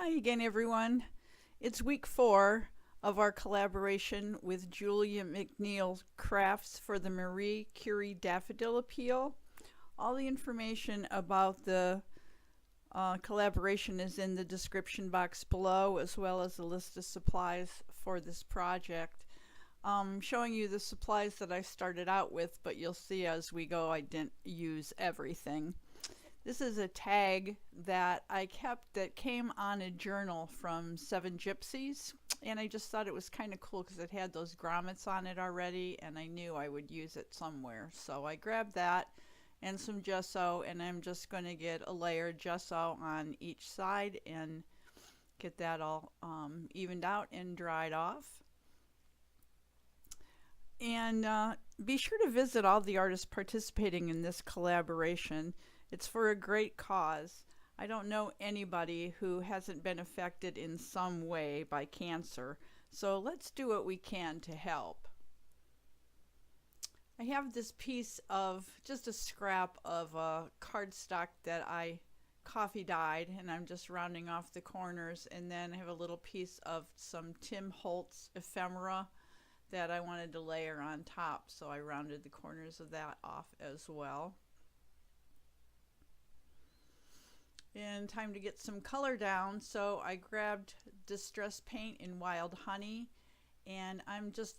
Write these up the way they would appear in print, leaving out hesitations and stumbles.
Hi again, everyone. It's week 4 of our collaboration with Julia McNeill Crafts for the Marie Curie Daffodil Appeal. All the information about the collaboration is in the description box below, as well as a list of supplies for this project. Showing you the supplies that I started out with, but you'll see as we go I didn't use everything. This is a tag that I kept that came on a journal from Seven Gypsies, and I just thought it was kind of cool because it had those grommets on it already, and I knew I would use it somewhere. So I grabbed that and some gesso, and I'm just going to get a layer of gesso on each side and get that all evened out and dried off. And be sure to visit all the artists participating in this collaboration. It's for a great cause. I don't know anybody who hasn't been affected in some way by cancer, so let's do what we can to help. I have this piece of just a scrap of cardstock that I coffee dyed, and I'm just rounding off the corners, and then I have a little piece of some Tim Holtz ephemera that I wanted to layer on top, so I rounded the corners of that off as well. And time to get some color down, so I grabbed Distress Paint in Wild Honey, and I'm just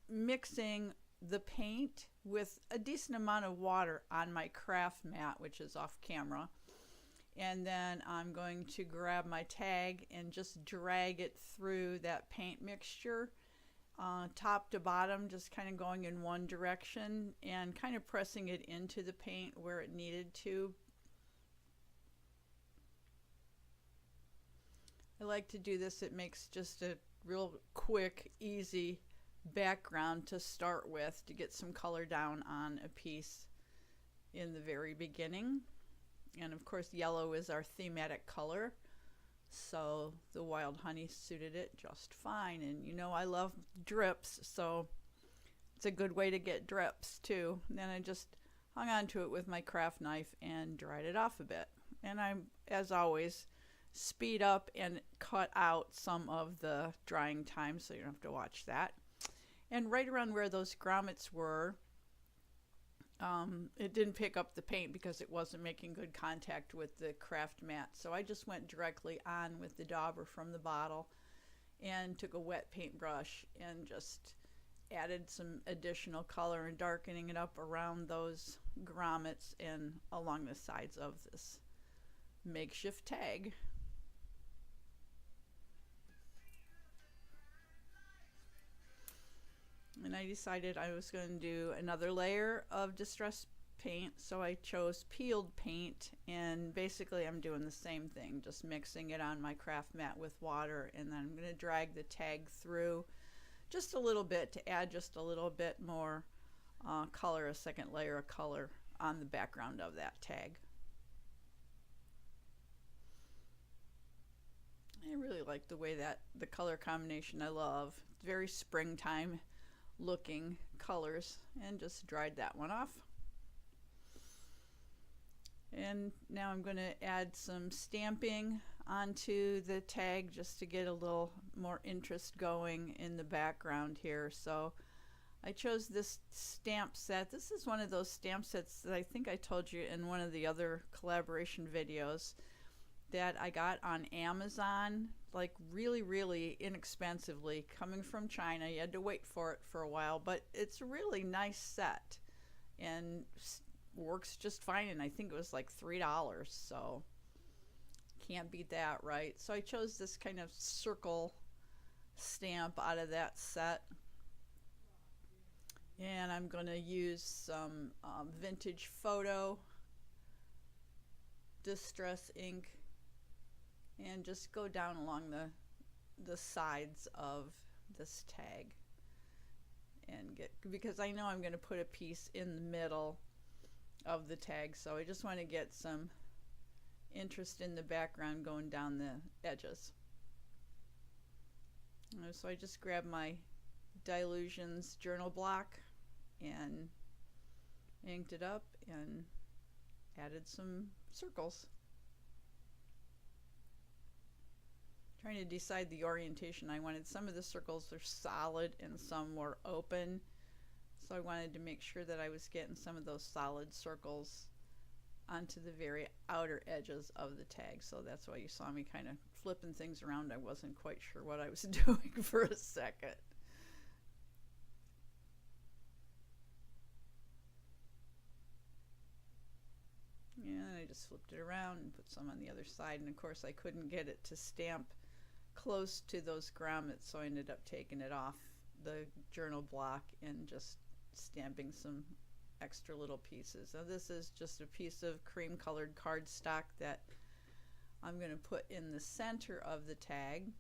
mixing the paint with a decent amount of water on my craft mat, which is off camera. And then I'm going to grab my tag and just drag it through that paint mixture, top to bottom, just kind of going in one direction and kind of pressing it into the paint where it needed to. I like to do this. It makes just a real quick, easy background to start with to get some color down on a piece in the very beginning. And of course, yellow is our thematic color, so the Wild Honey suited it just fine. And you know I love drips, so it's a good way to get drips too. And then I just hung on to it with my craft knife and dried it off a bit. And I'm, as always, speed up and cut out some of the drying time so you don't have to watch that. And right around where those grommets were, it didn't pick up the paint because it wasn't making good contact with the craft mat, so I just went directly on with the dauber from the bottle and took a wet paintbrush and just added some additional color and darkening it up around those grommets and along the sides of this makeshift tag. And I decided I was going to do another layer of distress paint, so I chose peeled paint, and basically I'm doing the same thing, just mixing it on my craft mat with water, and then I'm going to drag the tag through just a little bit to add just a little bit more color, a second layer of color on the background of that tag. I really like the way that the color combination I love. It's very springtime looking colors, and just dried that one off. And now I'm going to add some stamping onto the tag just to get a little more interest going in the background here. So I chose this stamp set. This is one of those stamp sets that I think I told you in one of the other collaboration videos that I got on Amazon, like really inexpensively, coming from China. You had to wait for it for a while, but it's a really nice set and works just fine, and I think it was like $3, so can't beat that, right? So I chose this kind of circle stamp out of that set, and I'm going to use some vintage photo distress ink and just go down along the sides of this tag and get, because I know I'm going to put a piece in the middle of the tag, so I just want to get some interest in the background going down the edges. So I just grabbed my Dilutions journal block and inked it up and added some circles. trying to decide the orientation I wanted. Some of the circles are solid and some were open. So I wanted to make sure that I was getting some of those solid circles onto the very outer edges of the tag. So that's why you saw me kind of flipping things around. I wasn't quite sure what I was doing for a second. Yeah, I just flipped it around and put some on the other side. And of course I couldn't get it to stamp close to those grommets, so I ended up taking it off the journal block and just stamping some extra little pieces. So this is just a piece of cream colored cardstock that I'm going to put in the center of the tag.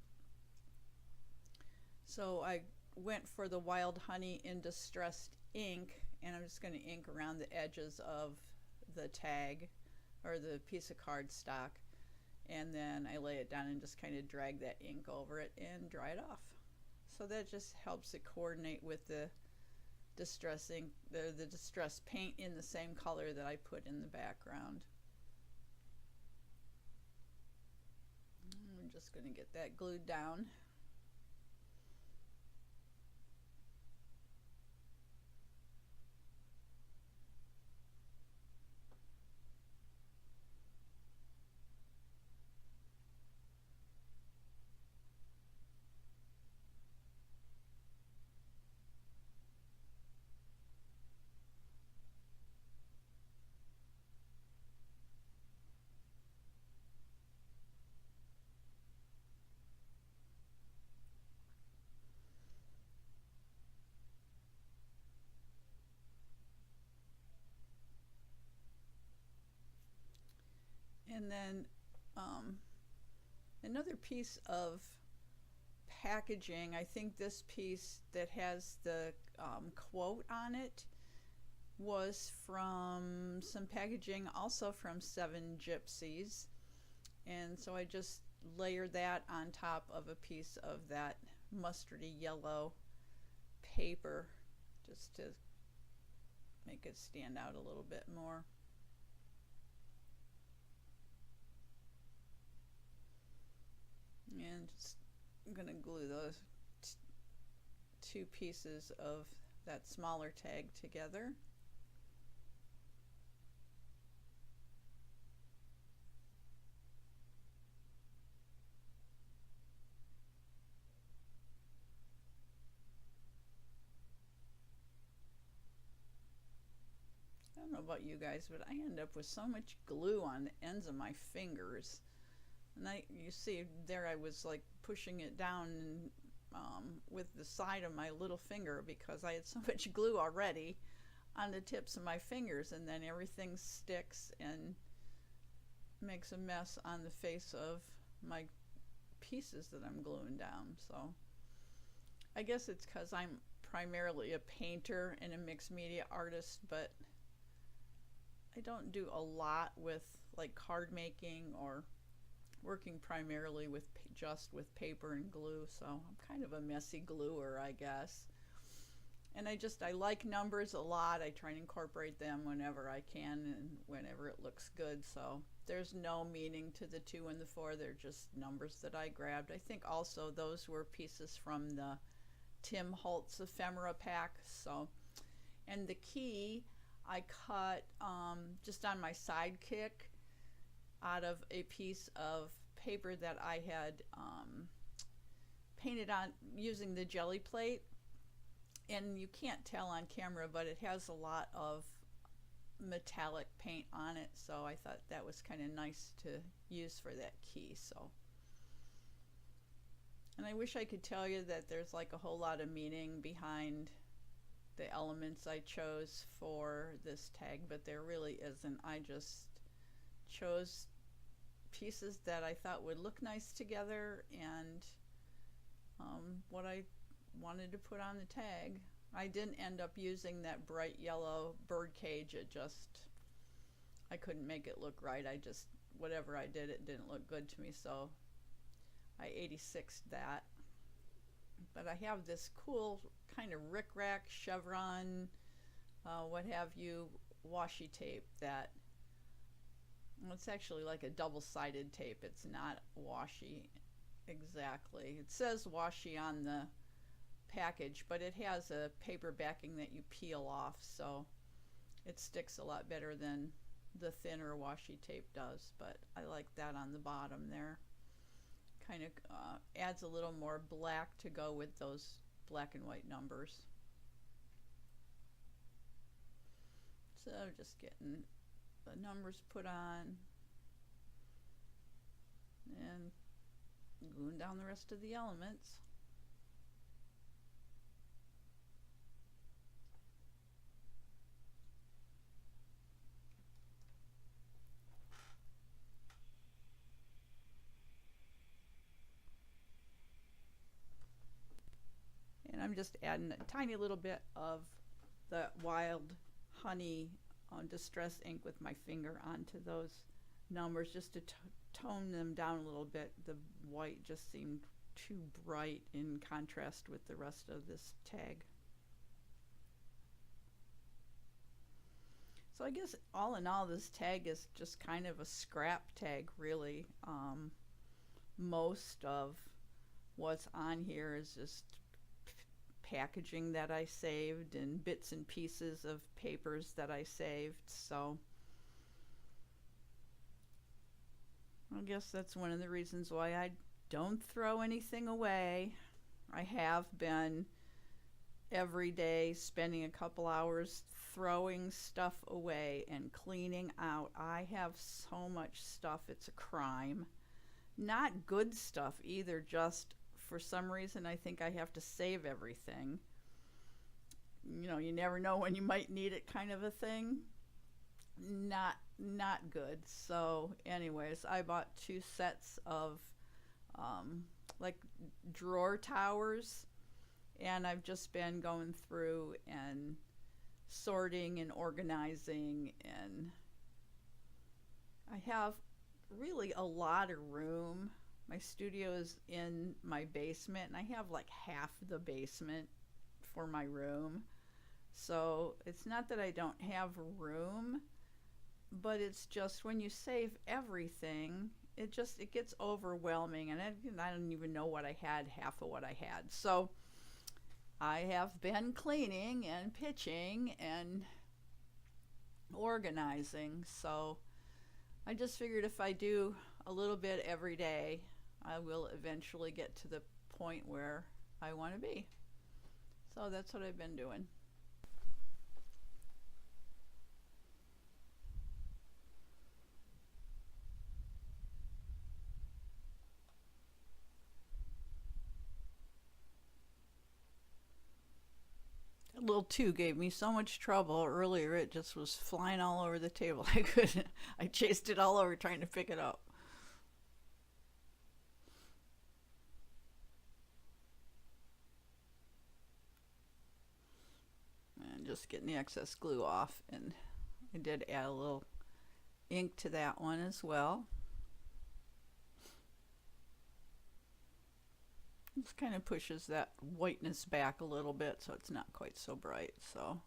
So I went for the Wild Honey in Distressed ink, and I'm just going to ink around the edges of the tag or the piece of cardstock, and then I lay it down and just kind of drag that ink over it and dry it off. So that just helps it coordinate with the distress ink, the distress paint in the same color that I put in the background. I'm just going to get that glued down. And then another piece of packaging, I think this piece that has the quote on it was from some packaging also from Seven Gypsies. And so I just layered that on top of a piece of that mustardy yellow paper just to make it stand out a little bit more. And just I'm going to glue those two pieces of that smaller tag together. I don't know about you guys, but I end up with so much glue on the ends of my fingers. And you see there I was like pushing it down with the side of my little finger because I had so much glue already on the tips of my fingers, and then everything sticks and makes a mess on the face of my pieces that I'm gluing down. So I guess it's because I'm primarily a painter and a mixed media artist, but I don't do a lot with like card making or working primarily with just with paper and glue, so I'm kind of a messy gluer, I guess. And I like numbers a lot. I try and incorporate them whenever I can and whenever it looks good. So there's no meaning to the 2 and the 4. They're just numbers that I grabbed. I think also those were pieces from the Tim Holtz ephemera pack. So, and the key I cut just on my sidekick out of a piece of paper that I had painted on using the jelly plate. And you can't tell on camera, but it has a lot of metallic paint on it, so I thought that was kind of nice to use for that key. So, and I wish I could tell you that there's like a whole lot of meaning behind the elements I chose for this tag, but there really isn't. I just chose pieces that I thought would look nice together and what I wanted to put on the tag. I didn't end up using that bright yellow bird cage. I couldn't make it look right. Whatever I did, it didn't look good to me, so I 86'd that. But I have this cool kind of rickrack chevron, what have you, washi tape that, well, it's actually like a double-sided tape. It's not washi. exactly. It says washi on the package, but it has a paper backing that you peel off, so it sticks a lot better than the thinner washi tape does. But I like that on the bottom there. Kind of adds a little more black to go with those black and white numbers. So just getting the numbers put on and gluing down the rest of the elements. And I'm just adding a tiny little bit of the wild honey distress ink with my finger onto those numbers just to tone them down a little bit. The white just seemed too bright in contrast with the rest of this tag. So I guess all in all, this tag is just kind of a scrap tag, really. Most of what's on here is just packaging that I saved and bits and pieces of papers that I saved. So I guess that's one of the reasons why I don't throw anything away. I have been every day spending a couple hours throwing stuff away and cleaning out. I have so much stuff, it's a crime. Not good stuff either, just for some reason I think I have to save everything. You know, you never know when you might need it, kind of a thing. Not good. So anyways, I bought 2 sets of like drawer towers, and I've just been going through and sorting and organizing, and I have really a lot of room. My studio is in my basement, and I have like half the basement for my room. So it's not that I don't have room, but it's just when you save everything, it gets overwhelming, and I don't even know what I had, half of what I had. So I have been cleaning and pitching and organizing. So I just figured if I do a little bit every day, I will eventually get to the point where I want to be. So that's what I've been doing. Little 2 gave me so much trouble earlier. It just was flying all over the table. I chased it all over trying to pick it up. And just getting the excess glue off, and I did add a little ink to that one as well. This kind of pushes that whiteness back a little bit so it's not quite so bright. So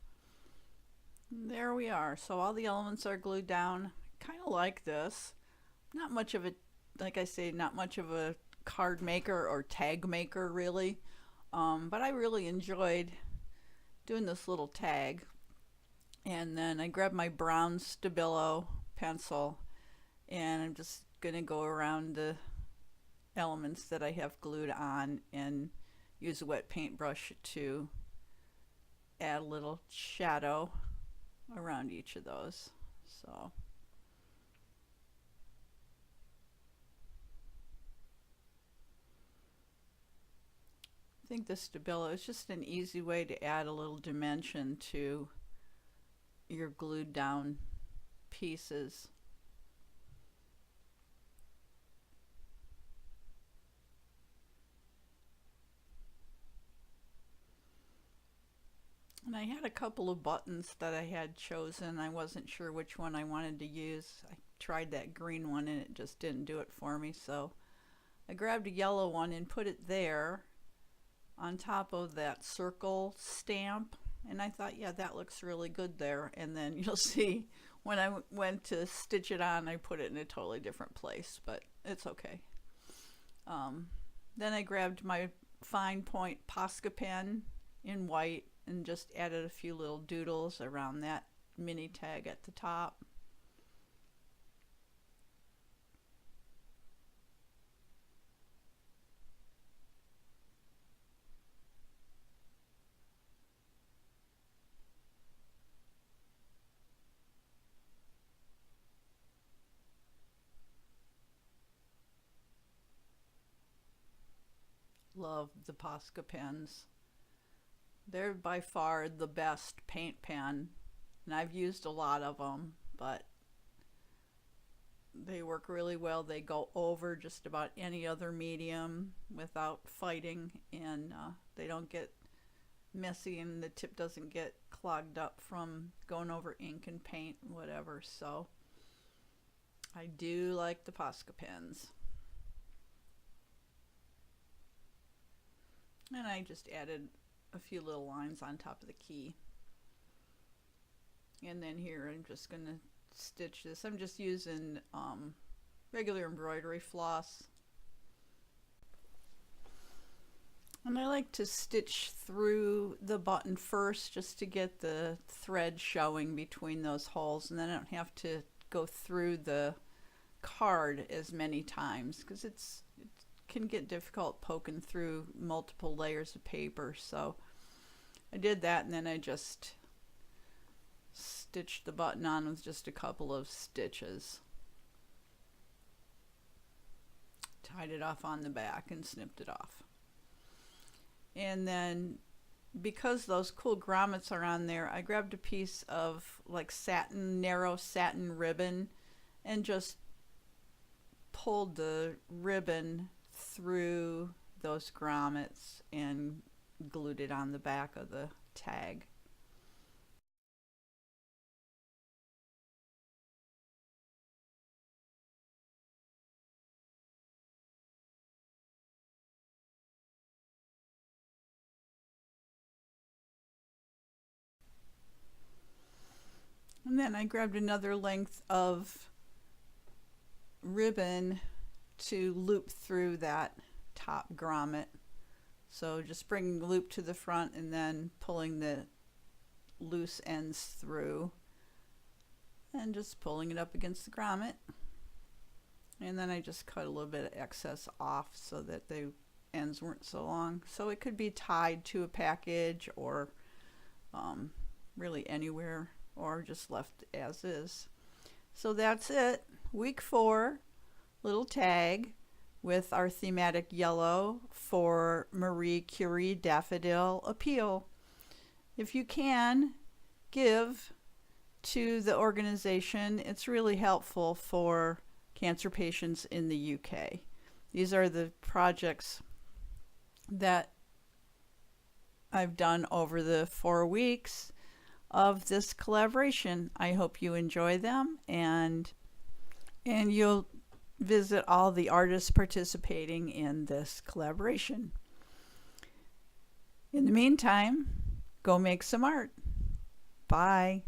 there we are. So all the elements are glued down. Kind of like this. Not much of a, like I say, not much of a card maker or tag maker really. But I really enjoyed doing this little tag. And then I grabbed my brown Stabilo pencil, and I'm just going to go around the elements that I have glued on and use a wet paintbrush to add a little shadow around each of those. So I think the Stabilo is just an easy way to add a little dimension to your glued down pieces. And I had a couple of buttons that I had chosen. I wasn't sure which one I wanted to use. I tried that green one and it just didn't do it for me. So I grabbed a yellow one and put it there on top of that circle stamp. And I thought, yeah, that looks really good there. And then you'll see when I went to stitch it on, I put it in a totally different place, but it's okay. Then I grabbed my fine point Posca pen in white and just added a few little doodles around that mini tag at the top. Love the Posca pens. They're by far the best paint pen, and I've used a lot of them, but they work really well. They go over just about any other medium without fighting, and they don't get messy, and the tip doesn't get clogged up from going over ink and paint and whatever. So I do like the Posca pens. And I just added a few little lines on top of the key. And then here I'm just going to stitch this. I'm just using regular embroidery floss. And I like to stitch through the button first just to get the thread showing between those holes, and then I don't have to go through the card as many times, because it can get difficult poking through multiple layers of paper. So I did that, and then I just stitched the button on with just a couple of stitches. Tied it off on the back and snipped it off. And then, because those cool grommets are on there, I grabbed a piece of like satin, narrow satin ribbon, and just pulled the ribbon through those grommets and glued it on the back of the tag. And then I grabbed another length of ribbon to loop through that top grommet. So just bringing the loop to the front and then pulling the loose ends through and just pulling it up against the grommet. And then I just cut a little bit of excess off so that the ends weren't so long. So it could be tied to a package or really anywhere, or just left as is. So that's it. Week 4, little tag with our thematic yellow for Marie Curie Daffodil Appeal. If you can, give to the organization. It's really helpful for cancer patients in the UK. These are the projects that I've done over the 4 weeks of this collaboration. I hope you enjoy them, and you'll visit all the artists participating in this collaboration. In the meantime, go make some art. Bye.